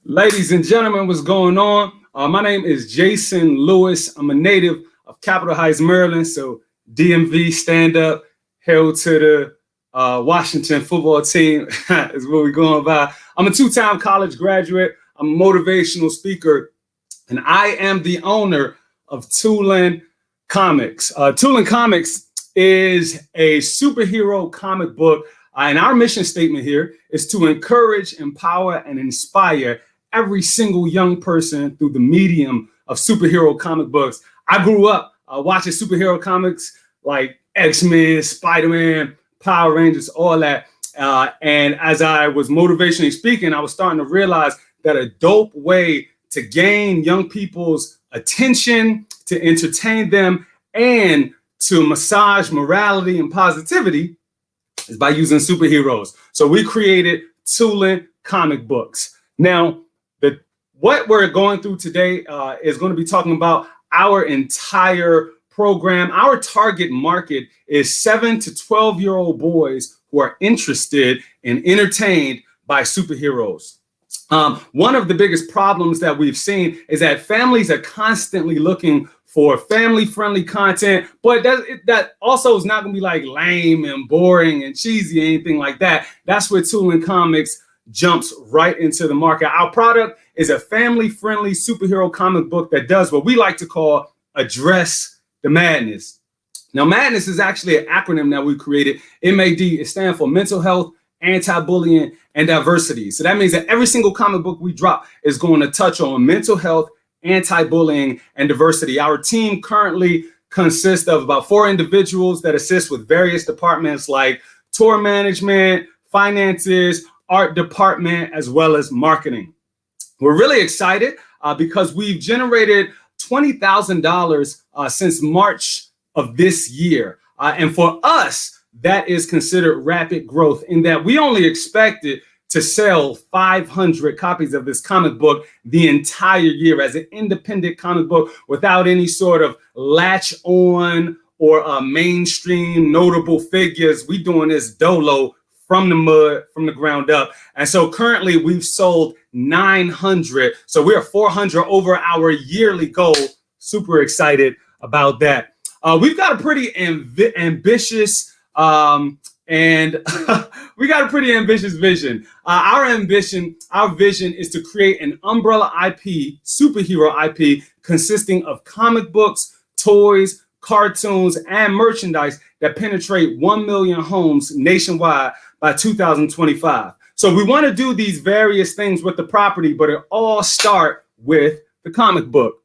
Ladies and gentlemen, what's going on? My name is Jason Lewis. I'm a native of Capitol Heights, Maryland. So DMV stand up, hail to the Washington football team is what we're going by. I'm a two-time college graduate. I'm a motivational speaker, and I am the owner of Tulin Comics. Tulin Comics is a superhero comic book. And our mission statement here is to encourage, empower, and inspire every single young person through the medium of superhero comic books. I grew up watching superhero comics like X-Men, Spider-Man, Power Rangers, all that. And as I was motivationally speaking, I was starting to realize that a dope way to gain young people's attention, to entertain them, and to massage morality and positivity is by using superheroes. So we created Tulin comic books. Now, what we're going through today is going to be talking about our entire program. Our target market is 7 to 12-year-old boys who are interested and entertained by superheroes. One of the biggest problems that we've seen is that families are constantly looking for family-friendly content, but that also is not going to be like lame and boring and cheesy, anything like that. That's where Tulin Comics jumps right into the market. Our product is a family-friendly superhero comic book that does what we like to call address the madness. Now, madness is actually an acronym that we created. MAD, it stands for mental health, anti-bullying, and diversity. So that means that every single comic book we drop is going to touch on mental health, anti-bullying, and diversity. Our team currently consists of about 4 individuals that assist with various departments like tour management, finances, art department, as well as marketing. We're really excited because we've generated $20,000 since March of this year. And for us, that is considered rapid growth in that we only expected to sell 500 copies of this comic book the entire year as an independent comic book without any sort of latch on or mainstream notable figures. We doing this dolo from the mud, from the ground up. And so currently we've sold 900. So we're 400 over our yearly goal. Super excited about that. We've got a pretty ambitious we got a pretty ambitious vision. Our vision is to create an umbrella IP, superhero IP, consisting of comic books, toys, cartoons, and merchandise that penetrate 1 million homes nationwide by 2025. So we want to do these various things with the property, but it all starts with the comic book.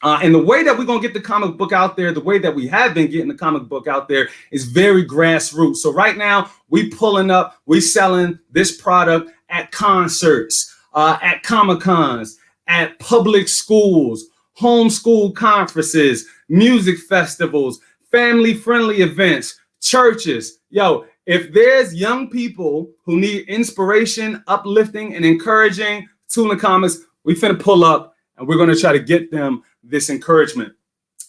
And the way that we're going to get the comic book out there, the way that we have been getting the comic book out there is very grassroots. So right now we selling this product at concerts, at Comic-Cons, at public schools, homeschool conferences, music festivals, family-friendly events, churches. Yo, if there's young people who need inspiration, uplifting, and encouraging, Tulin Comics, we finna pull up and we're gonna try to get them this encouragement.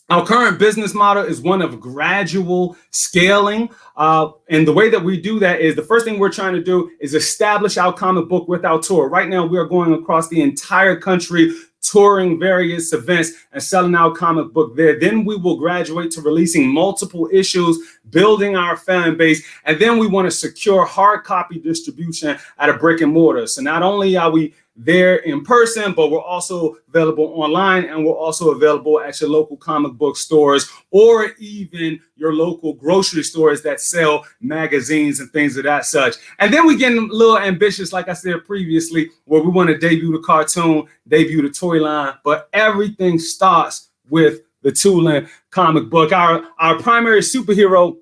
Our current business model is one of gradual scaling. And the way that we do that is the first thing we're trying to do is establish our comic book with our tour. Right now, we are going across the entire country, touring various events and selling our comic book there. Then we will graduate to releasing multiple issues, building our fan base. And then we want to secure hard copy distribution at a brick and mortar. So not only are we there in person, but we're also available online, and we're also available at your local comic book stores or even your local grocery stores that sell magazines and things of that such. And then we get a little ambitious, like I said previously, where we want to debut the cartoon, debut the toy line, but everything starts with the Tulin comic book. Our primary superhero,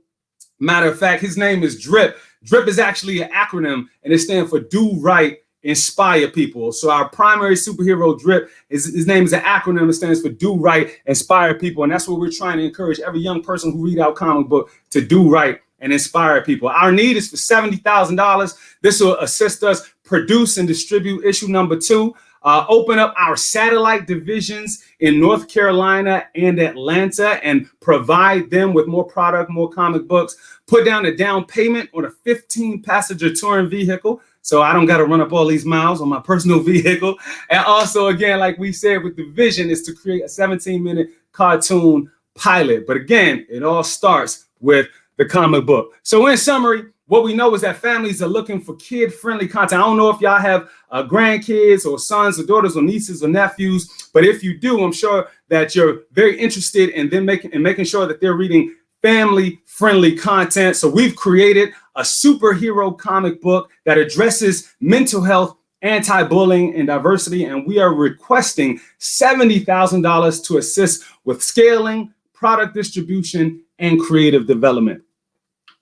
matter of fact, his name is Drip. Drip is actually an acronym, and it stands for Do Right, Inspire People. So our primary superhero, Drip, his name is an acronym. It stands for Do Right, Inspire People. And that's what we're trying to encourage every young person who read our comic book to do right and inspire people. Our need is for $70,000. This will assist us produce and distribute issue number 2. open up our satellite divisions in North Carolina and Atlanta and provide them with more product, more comic books, put down a down payment on a 15-passenger touring vehicle, so I don't got to run up all these miles on my personal vehicle. And also, again, like we said, with the vision is to create a 17-minute cartoon pilot. But again, it all starts with the comic book. So in summary, what we know is that families are looking for kid-friendly content. I don't know if y'all have grandkids or sons or daughters or nieces or nephews, but if you do, I'm sure that you're very interested in them making sure that they're reading family-friendly content. So we've created a superhero comic book that addresses mental health, anti-bullying, and diversity, and we are requesting $70,000 to assist with scaling, product distribution, and creative development.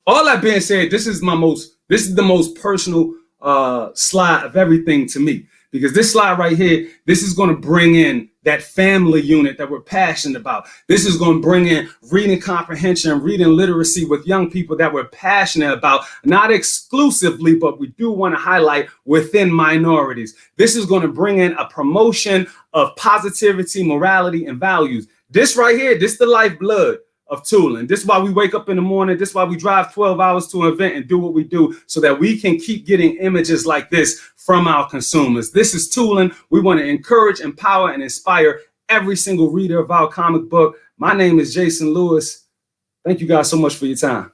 All that being said, this is the most personal slide of everything to me, because this slide right here, this is going to bring in that family unit that we're passionate about. This is going to bring in reading comprehension, reading literacy with young people that we're passionate about, not exclusively, but we do want to highlight within minorities. This is going to bring in a promotion of positivity, morality, and values. This right here, this is the lifeblood of Tulin. This is why we wake up in the morning. This is why we drive 12 hours to an event and do what we do, so that we can keep getting images like this from our consumers. This is Tulin. We want to encourage, empower, and inspire every single reader of our comic book. My name is Jason Lewis. Thank you guys so much for your time.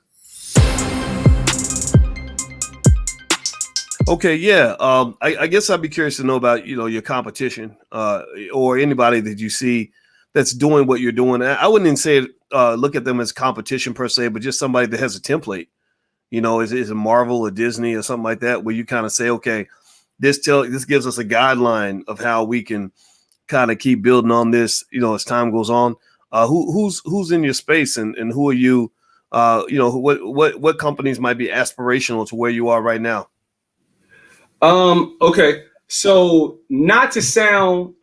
Okay, yeah. I guess I'd be curious to know about, your competition or anybody that you see that's doing what you're doing. I wouldn't even say look at them as competition per se, but just somebody that has a template. Is it Marvel or Disney or something like that, where you kind of say, okay, this gives us a guideline of how we can kind of keep building on this, as time goes on. Who's in your space, and who are you? What companies might be aspirational to where you are right now? Okay. So not to sound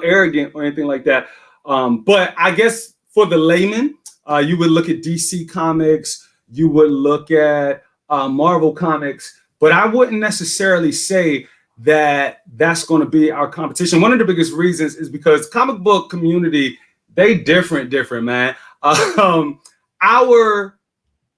arrogant or anything like that, but I guess for the layman, you would look at DC Comics, you would look at Marvel Comics, but I wouldn't necessarily say that that's going to be our competition. One of the biggest reasons is because comic book community, they different, man. Our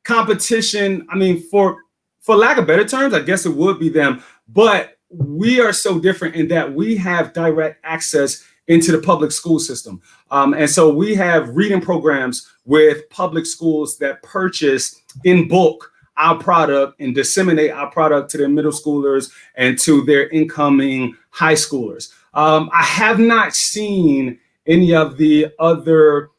competition, I mean, for lack of better terms, I guess it would be them, but we are so different in that we have direct access into the public school system. And so we have reading programs with public schools that purchase in bulk our product and disseminate our product to their middle schoolers and to their incoming high schoolers. I have not seen any of the other,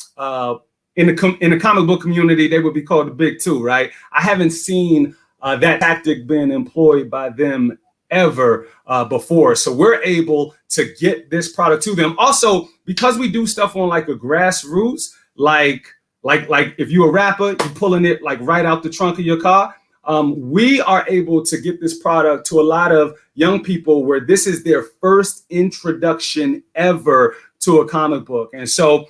in the comic book community, they would be called the big two, right? I haven't seen that tactic being employed by them ever before. So we're able to get this product to them. Also, because we do stuff on like a grassroots, like if you're a rapper, you're pulling it like right out the trunk of your car. We are able to get this product to a lot of young people where this is their first introduction ever to a comic book. And so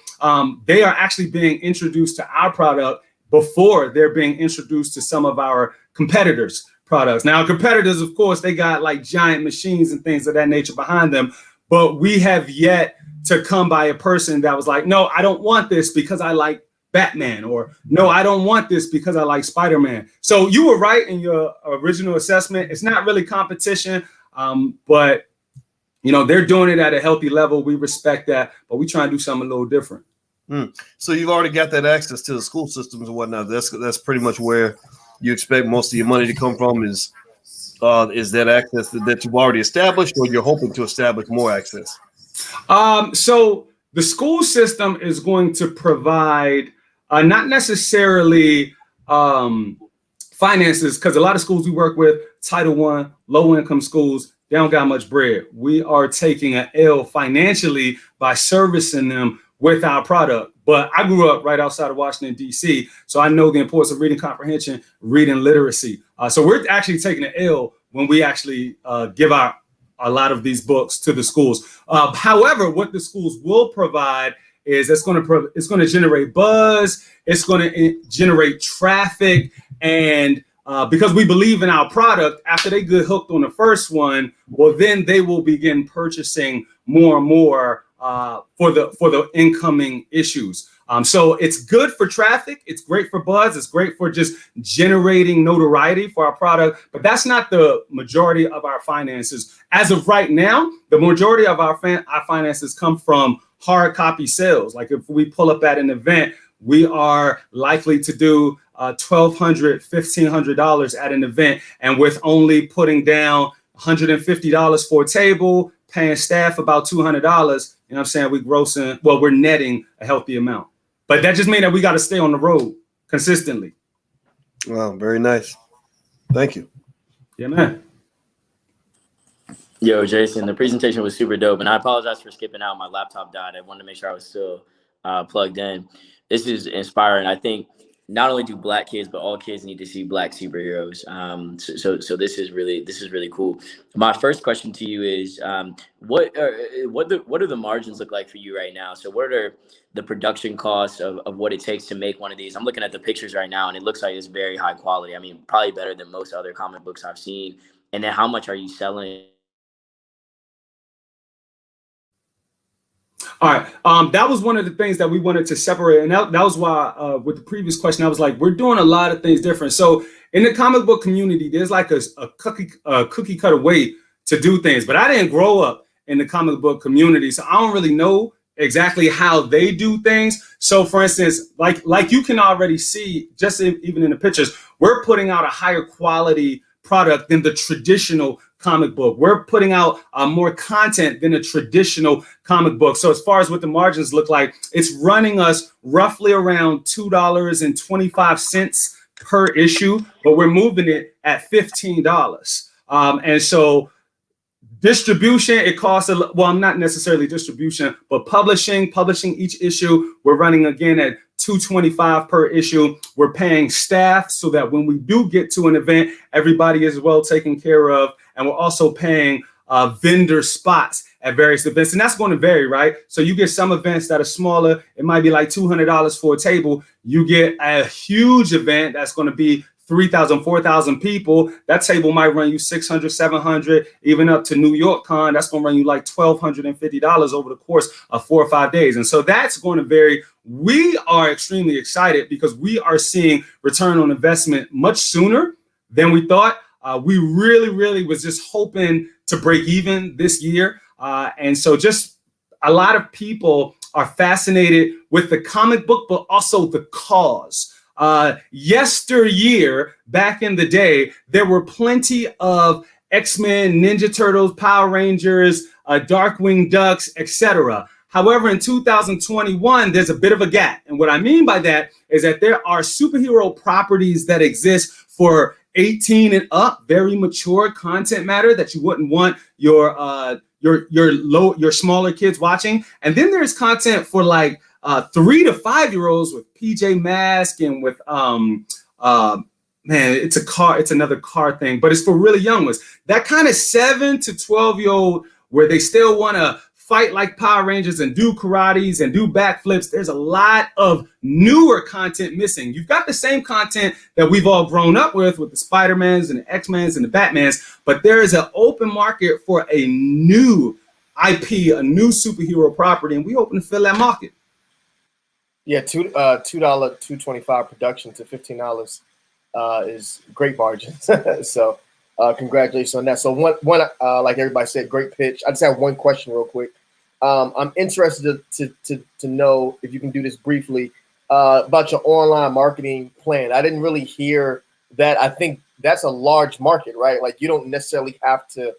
they are actually being introduced to our product before they're being introduced to some of our competitors' products. Now, competitors, of course, they got like giant machines and things of that nature behind them, but we have yet to come by a person that was like, no, I don't want this because I like Batman, or no, I don't want this because I like Spider-Man. So you were right in your original assessment. It's not really competition, but they're doing it at a healthy level. We respect that, but we try and do something a little different. So you've already got that access to the school systems and whatnot. That's pretty much where you expect most of your money to come from, is that access that you've already established, or you're hoping to establish more access? So the school system is going to provide not necessarily finances, because a lot of schools we work with, Title I, low-income schools, they don't got much bread. We are taking an L financially by servicing them with our product. But I grew up right outside of Washington, D.C., so I know the importance of reading comprehension, reading literacy. So we're actually taking an L when we actually give out a lot of these books to the schools. However, what the schools will provide is it's going to generate buzz, it's going to generate traffic, and because we believe in our product, after they get hooked on the first one, well, then they will begin purchasing more and more for the incoming issues. So it's good for traffic. It's great for buzz. It's great for just generating notoriety for our product. But that's not the majority of our finances. As of right now, the majority of our finances come from hard copy sales. Like if we pull up at an event, we are likely to do $1,200, $1,500 at an event. And with only putting down $150 for a table, paying staff about $200, you know what I'm saying? We're netting a healthy amount. But that just means that we got to stay on the road consistently. Wow, very nice. Thank you. Yeah, man. Yo, Jason, the presentation was super dope. And I apologize for skipping out. My laptop died. I wanted to make sure I was still plugged in. This is inspiring. I think not only do Black kids, but all kids need to see Black superheroes. So this is really cool. My first question to you is, what do the margins look like for you right now? So what are the production costs of what it takes to make one of these? I'm looking at the pictures right now, and it looks like it's very high quality. I mean, probably better than most other comic books I've seen. And then how much are you selling? All right. That was one of the things that we wanted to separate. And that was why with the previous question, I was like, we're doing a lot of things different. So in the comic book community, there's like a cookie cutter way to do things. But I didn't grow up in the comic book community, so I don't really know exactly how they do things. So for instance, like you can already see, just even in the pictures, we're putting out a higher quality product than the traditional comic book. We're putting out more content than a traditional comic book. So as far as what the margins look like, it's running us roughly around $2.25 per issue, but we're moving it at $15. And so distribution, it costs not necessarily distribution, but publishing each issue, we're running again at $2.25 per issue. We're paying staff so that when we do get to an event, everybody is well taken care of. And we're also paying vendor spots at various events. And that's going to vary, right? So you get some events that are smaller. It might be like $200 for a table. You get a huge event that's going to be 3,000, 4,000 people. That table might run you $600, $700, even up to New York Con. That's going to run you like $1,250 over the course of 4 or 5 days. And so that's going to vary. We are extremely excited because we are seeing return on investment much sooner than we thought. We really was just hoping to break even this year. And so just a lot of people are fascinated with the comic book, but also the cause. Yesteryear, back in the day, there were plenty of X-Men, Ninja Turtles, Power Rangers, Darkwing Ducks, etc. However, in 2021, there's a bit of a gap. And what I mean by that is that there are superhero properties that exist for 18 and up, very mature content matter that you wouldn't want your smaller kids watching. And then there's content for like 3 to 5 year olds with PJ Masks and with it's another car thing, but it's for really young ones. That kind of 7 to 12-year-old where they still want to fight like Power Rangers and do karates and do backflips. There's a lot of newer content missing. You've got the same content that we've all grown up with the Spider-Mans and the X-Mans and the Batmans, but there is an open market for a new IP, a new superhero property, and we hoping to fill that market. Yeah, $2.25 production to $15 is great margins. So congratulations on that. So one like everybody said, great pitch. I just have one question real quick. I'm interested to know if you can do this briefly about your online marketing plan. I didn't really hear that. I think that's a large market, right? Like you don't necessarily have to,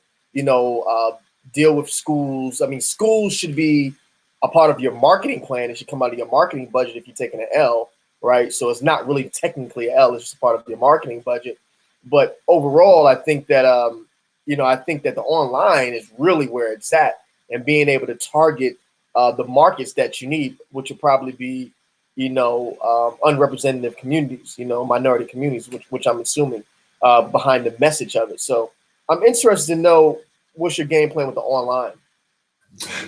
deal with schools. I mean, schools should be a part of your marketing plan. It should come out of your marketing budget if you're taking an L, right? So it's not really technically an L. It's just a part of your marketing budget. But overall, I think that the online is really where it's at, and being able to target the markets that you need, which will probably be, unrepresentative communities, minority communities, which I'm assuming behind the message of it. So I'm interested to know what's your game plan with the online.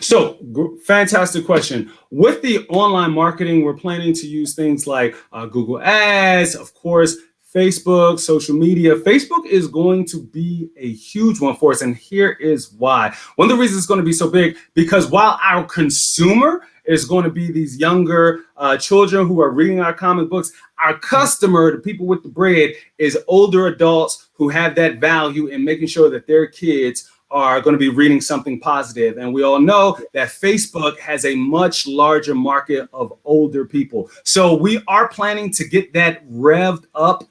So fantastic question. With the online marketing, we're planning to use things like Google Ads, of course, Facebook, social media. Facebook is going to be a huge one for us. And here is why. One of the reasons it's going to be so big, because while our consumer is going to be these younger children who are reading our comic books, our customer, the people with the bread, is older adults who have that value in making sure that their kids are going to be reading something positive. And we all know that Facebook has a much larger market of older people. So we are planning to get that revved up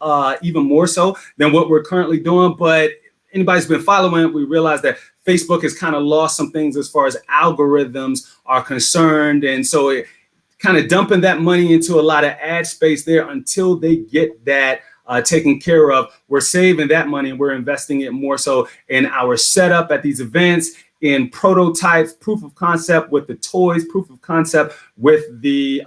even more so than what we're currently doing. But anybody's been following, we realize that Facebook has kind of lost some things as far as algorithms are concerned. And so it kind of dumping that money into a lot of ad space there until they get that taken care of. We're saving that money and we're investing it more so in our setup at these events, in prototypes, proof of concept with the toys, proof of concept with the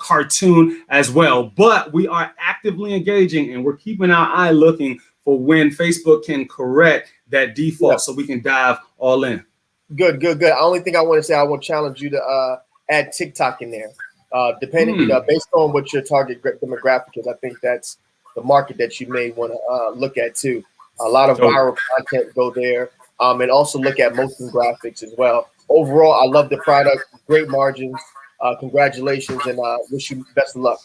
cartoon as well. But we are actively engaging and we're keeping our eye looking for when Facebook can correct that default so we can dive all in. Good. The only thing I want to say, I will challenge you to add TikTok in there. Depending, based on what your target demographic is, I think that's the market that you may want to look at too. A lot of viral content go there, and also look at motion graphics as well. Overall, I love the product, great margins. Congratulations, and wish you best of luck.